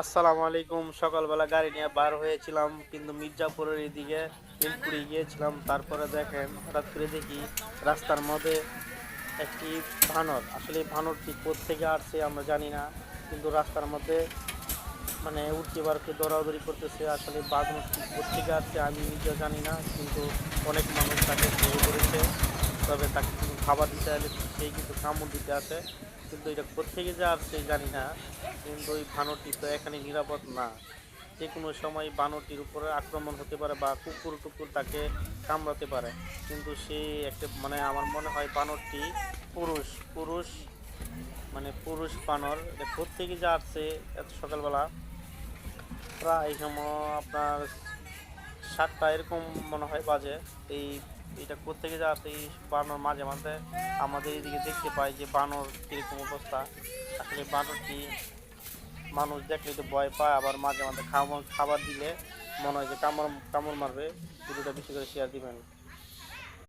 আসসালামু আলাইকুম। সকালবেলা গাড়ি নিয়ে বার হয়েছিলাম, কিন্তু মির্জাপুরের এদিকে নীলকুড়ি গিয়েছিলাম। তারপরে দেখেন, হঠাৎ করে দেখি রাস্তার মধ্যে একটি বানর। আসলে এই বানরটি কোত্থেকে আসছে আমরা জানি না, কিন্তু রাস্তার মধ্যে মানে উঠতে পারকে দৌড়াদৌড়ি করতেছে। আসলে বানরটি কোত্থেকে আসছে আমি নিজেও জানি না, কিন্তু অনেক মানুষ তাকে ধরে ধরেছে। তবে তাকে কিন্তু খাবার দিতে হলে সেই কিন্তু কামড় দিতে আসে, কিন্তু এটা কোত্থেকে যে আসছে জানি না। কিন্তু ওই বানরটি তো এখানে নিরাপদ না, যে কোনো সময় বানরটির উপরে আক্রমণ হতে পারে বা কুকুর টুকুর তাকে কামড়াতে পারে। কিন্তু সে একটা মানে আমার মনে হয় বানরটি পুরুষ পুরুষ মানে পুরুষ বানর। এটা কোত্থেকে যে আসছে এত সকালবেলা, প্রায় সময় আপনার 7টা এরকম মনে হয় বাজে। এই এটা কোত্থেকে যে আসে এই বানর, মাঝে মাঝে আমাদের এদিকে দেখতে পাই যে বানর কীরকম অবস্থা। আসলে বানরটি মানুষ দেখলে তো ভয় পায়, আবার মাঝে মাঝে খাবার খাবার দিলে মনে হয় যে কামড় কামড় মারবে। ভিডিওটা বেশি করে শেয়ার দিবেন।